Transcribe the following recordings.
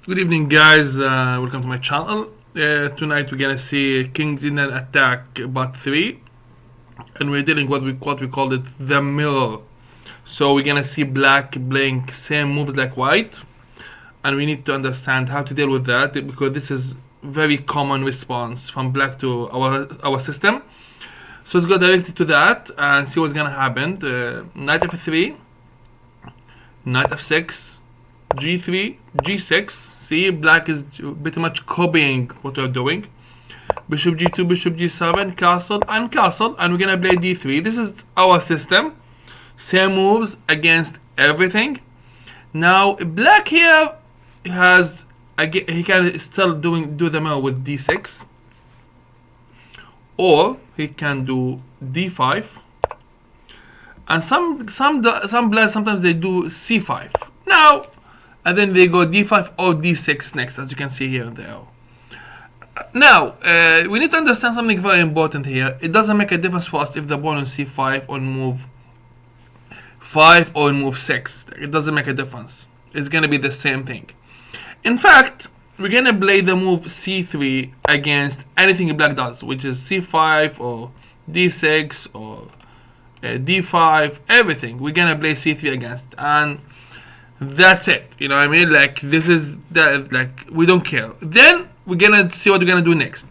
Good evening, guys. Welcome to my channel. Tonight we're gonna see King's Indian Attack Part 3, and we're dealing what we called it the mirror. So we're gonna see black playing same moves like white, and we need to understand how to deal with that because this is very common response from black to our system. So let's go directly to that and see what's gonna happen. Knight f3, knight f6, g3, g6. See, black is pretty much copying what we're doing. Bishop g2, bishop g7, castle, and we're gonna play d3. This is our system. Same moves against everything. Now, black here has he can still do the mirror with d6, or he can do d5. And some players sometimes they do c5. Now. And then they go d5 or d6 next, as you can see here in the arrow. Now, we need to understand something very important here. It doesn't make a difference for us if the pawn on c5 or move 5 or move 6. It doesn't make a difference. It's going to be the same thing. In fact, we're going to play the move c3 against anything black does, which is c5 or d6 or d5, everything. We're going to play c3 against. And that's it, you know what I mean? Like, this is that, like, we don't care. Then we're gonna see what we're gonna do next.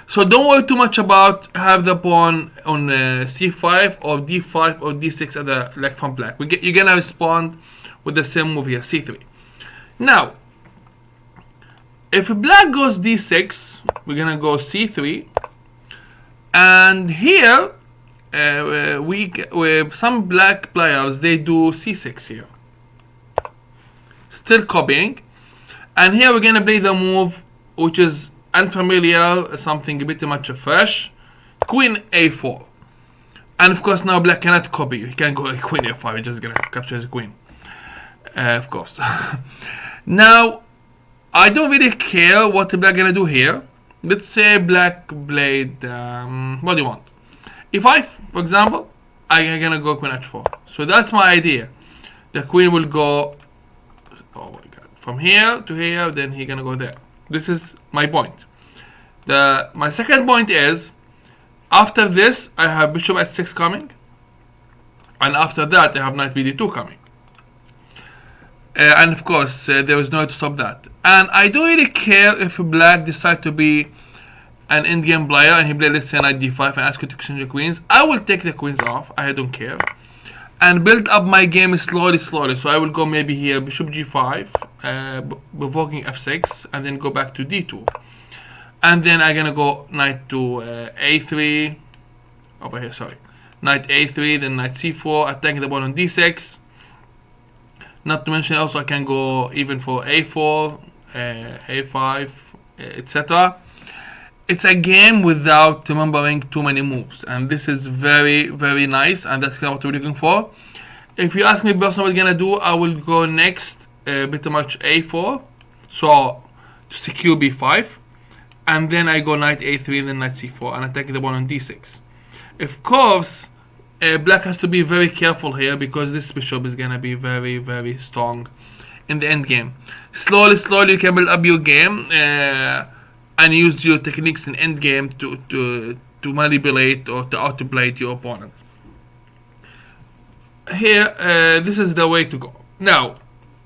So don't worry too much about have the pawn on c5 or d5 or d6 at the like from black. You're gonna respond with the same move here, c3. Now, if black goes d6, we're gonna go c3, and here some black players they do c6 here. Still copying, and here we're gonna play the move which is unfamiliar, something pretty much fresh, queen a4, and of course now black cannot copy you. He can go queen a5. He's just gonna capture his queen, of course. Now I don't really care what the black gonna do here. Let's say black played what do you want, e5 for example. I'm gonna go queen h4. So that's my idea. The queen will go, oh my god, from here to here, then he's gonna go there. This is my point. My second point is, after this I have bishop h6 coming, and after that I have knight bd2 coming, and of course there is no way to stop that. And I don't really care if black decide to be an endgame player and he play, let's say, knight d5 and ask you to exchange the queens. I will take the queens off, I don't care, and build up my game slowly. So I will go maybe here bishop g5, provoking f6, and then go back to d2, and then I'm gonna go knight to a3 over here. Sorry, knight a3, then knight c4, attacking the pawn on d6. Not to mention also I can go even for a4, a5, etc. It's a game without remembering too many moves, and this is very, very nice, and that's kind of what we're looking for. If you ask me personally what I'm gonna do, I will go next pretty much a4, so to secure b5, and then I go knight a3 and then knight c4 and attack the pawn on d6. Of course, black has to be very careful here because this bishop is gonna be very, very strong in the end game. Slowly you can build up your game and use your techniques in endgame to manipulate or to outplay your opponent. Here, this is the way to go. Now,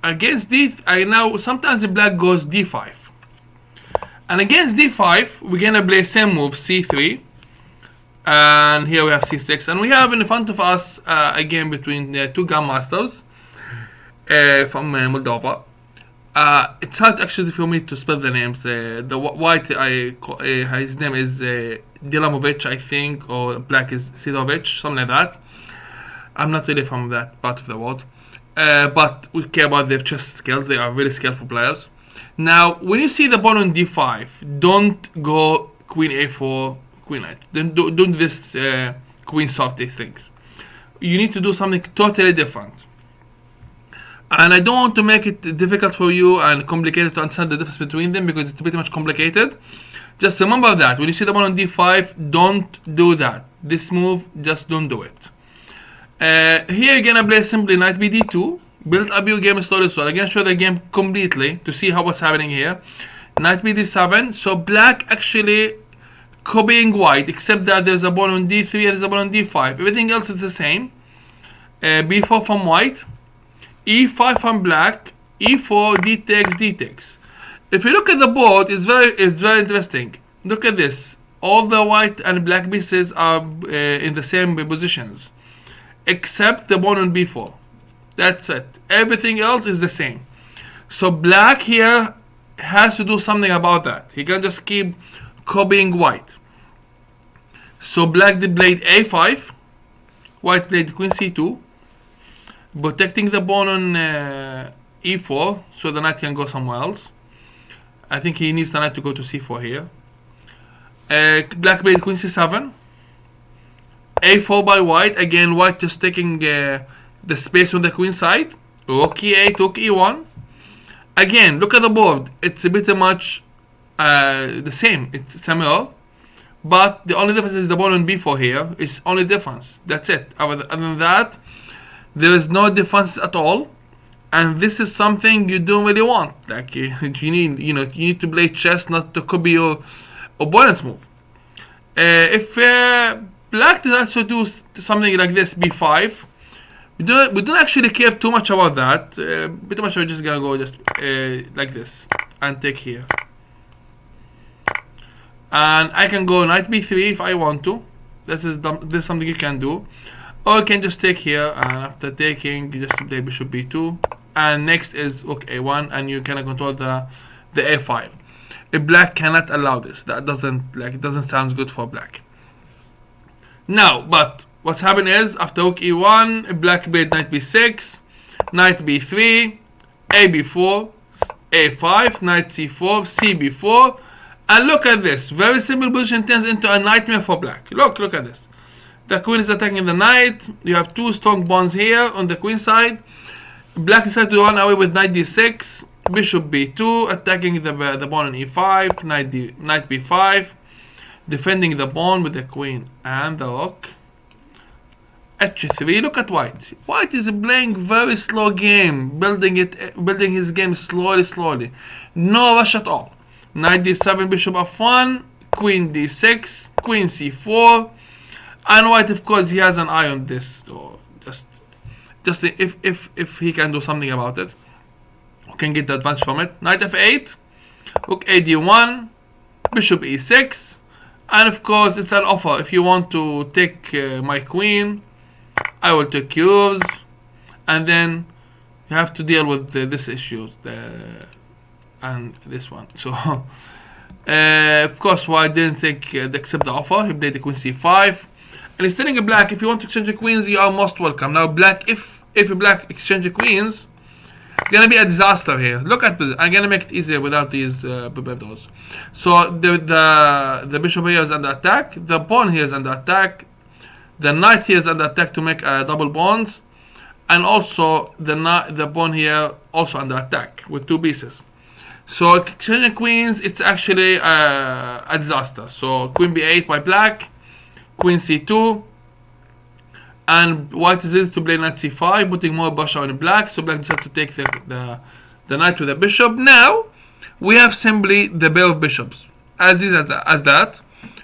against now sometimes the black goes d5, and against d5 we're gonna play same move c3, and here we have c6, and we have in front of us a game between two grandmasters from Moldova. It's hard actually for me to spell the names. The white, his name is Dilamovic, I think, or black is Sidovic, something like that. I'm not really from that part of the world, but we care about their chess skills. They are really skillful players. Now, when you see the pawn on d5, don't go queen a4, queen knight. Don't do this queen softy things. You need to do something totally different. And I don't want to make it difficult for you and complicated to understand the difference between them because it's pretty much complicated. Just remember that when you see the pawn on d5, don't do that. This move, just don't do it. Here you're gonna play simply knight bd2 Build up your game slowly. So again, show the game completely to see what's happening here. Knight b7. So black actually copying white, except that there's a pawn on d3 and there's a pawn on d5. Everything else is the same. b4 from white, e5 from black, e4, d takes, d takes. If you look at the board, it's very interesting. Look at this. All the white and black pieces are in the same positions, except the pawn on b4. That's it. Everything else is the same. So black here has to do something about that. He can't just keep copying white. So black played a5, white played queen c2, protecting the pawn on e4, so the knight can go somewhere else. I think he needs the knight to go to c4 here. Black played queen c7, a4 by white. Again, white just taking the space on the queen side. Rook e8, rook e1. Again, look at the board. It's a bit much the same. It's similar, but the only difference is the pawn on b4 here. It's only difference. That's it. Other than that, there is no difference at all. And this is something you don't really want. Like you need to play chess, not to copy your opponent's move. If black decides to do something like this, b5, we don't actually care too much about that. Pretty much we're just gonna go just like this and take here. And I can go knight b3 if I want to. This is something you can do. Or you can just take here, and after taking, you just play bishop b2. And next is rook a1, and you can control the a file. If black cannot allow this, that doesn't sound good for black. Now, but what's happened is after rook e1, black played knight b6, knight b3, a b4, a5, knight c4, c b4, and look at this. Very simple position turns into a nightmare for black. Look at this. The queen is attacking the knight. You have two strong pawns here on the queen side. Black decided to run away with knight d6, bishop b2, attacking the pawn on e5, knight b5, defending the pawn with the queen and the rook. h3. Look at white. White is playing very slow game, building his game slowly. No rush at all. Knight d7, bishop f1, queen d6, queen c4, and white, of course, he has an eye on this. So just if he can do something about it, we can get the advantage from it. Knight f8, rook a d1, bishop e6, and of course it's an offer. If you want to take my queen, I will take yours, and then you have to deal with this issue and this one. So of course, white didn't accept the offer. He played the queen c5, and he's telling black, if you want to exchange the queens, you are most welcome. Now black, if black exchange the queens, it's gonna be a disaster here. Look at this. I'm gonna make it easier without these doors. So the bishop here is under attack. The pawn here is under attack. The knight here is under attack to make double pawns, and also the pawn here also under attack with two pieces. So exchanging queens, it's actually a disaster. So queen b8 by black, queen c2, and white is ready to play knight c5, putting more pressure on black. So black decided to take the knight to the bishop. Now we have simply the pair of bishops as that,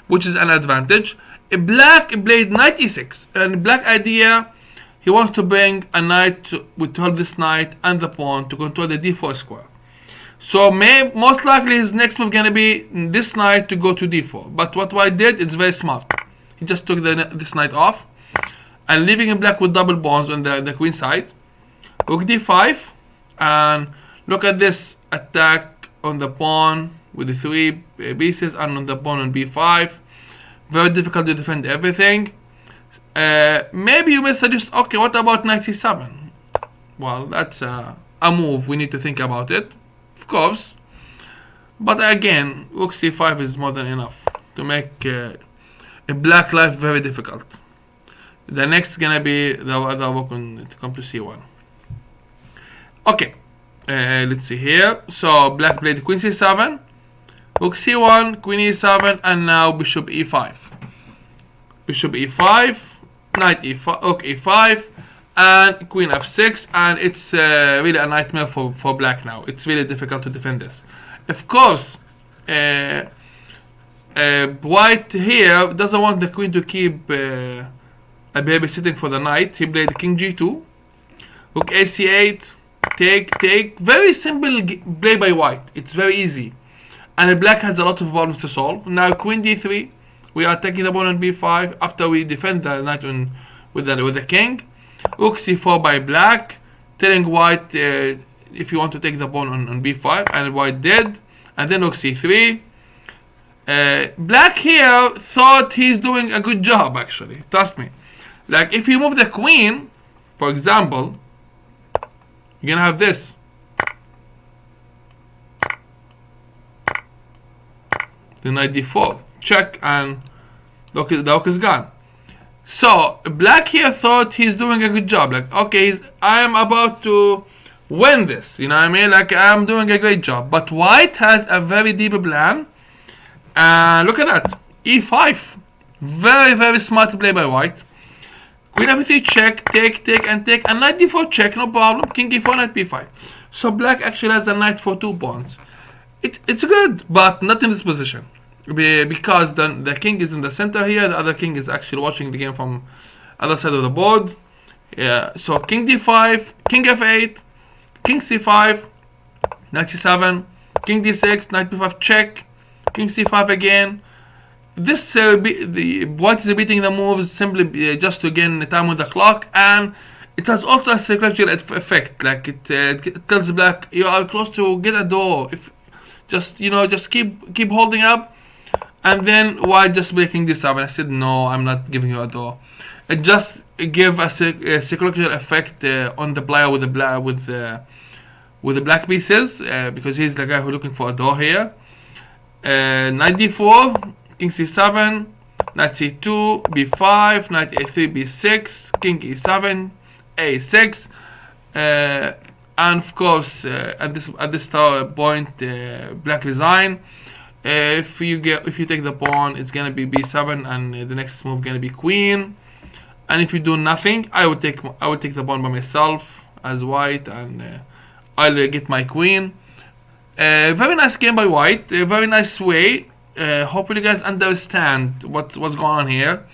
which is an advantage. Black played knight e6, and black idea, he wants to bring a knight to hold this knight and the pawn to control the d4 square. So most likely his next move gonna be this knight to go to d4. But what white did, it's very smart. He just took this knight off and leaving him black with double pawns on the queen side. Rook d5, and look at this attack on the pawn with the three pieces, and on the pawn on b5. Very difficult to defend everything. Maybe you may suggest, okay, what about knight c7? Well, that's a move. We need to think about it, of course. But again, rook c5 is more than enough to make a black life very difficult. The next gonna be the other rook to come to c1. Okay, let's see here. So black played queen c7, rook c1, queen e7, and now bishop e5. Bishop e5, knight e5, rook e5, and queen f6, and it's really a nightmare for black now. It's really difficult to defend this. Of course, white here doesn't want the queen to keep babysitting for the knight. He played king g2, rook ac8, take. Very simple play by white. It's very easy, and black has a lot of problems to solve. Now queen d3, we are taking the pawn on b5 after we defend the knight with the king. Rook c4 by black, telling white if you want to take the pawn on b5, and white did. And then rook c3. Black here thought he's doing a good job, actually. Trust me. Like, if you move the queen, for example, you're gonna have this. The knight d4. Check, and the rook is gone. So, black here thought he's doing a good job. Like, okay, I am about to win this. You know what I mean? Like, I'm doing a great job. But white has a very deep plan. And look at that. e5. Very, very smart play by white. Queen f3 check, take, and take. And knight d4 check, no problem. King e4, knight b5. So, black actually has a knight for 2 pawns. It's good, but not in this position. Because the king is in the center here, the other king is actually watching the game from other side of the board. Yeah, so king d5, king f8, king c5, knight c7, king d6, knight b5 check, king c5 again. This the white is beating the moves simply just to gain time on the clock, and it has also a psychological effect. Like it tells black you are close to get a door. If just keep holding up. And then white just breaking this up, and I said no, I'm not giving you a door. It just gave a psychological effect on the player with the black pieces because he's the guy who's looking for a door here. Knight d4, king c7, knight c2, b5, knight a3, b6, king e7, a6, and of course at this point black resign. If you take the pawn, it's gonna be b7, and the next move gonna be queen. And if you do nothing, I would take the pawn by myself as white, and I'll get my queen. Very nice game by white. A very nice way. Hopefully, you guys understand what's going on here.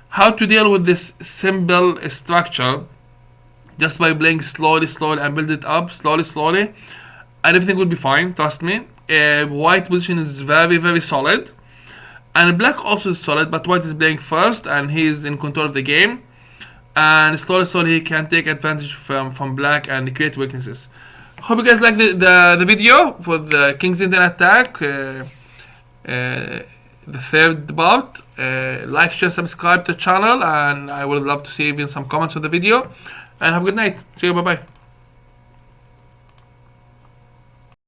How to deal with this simple structure, just by playing slowly, and build it up slowly, and everything will be fine. Trust me. White position is very, very solid, and black also is solid, but white is playing first and he's in control of the game, and slowly he can take advantage from black and create weaknesses. Hope you guys like the video for the King's Indian attack, the third part. Like, share, subscribe to the channel, and I would love to see even some comments on the video, and have a good night. See you, bye bye.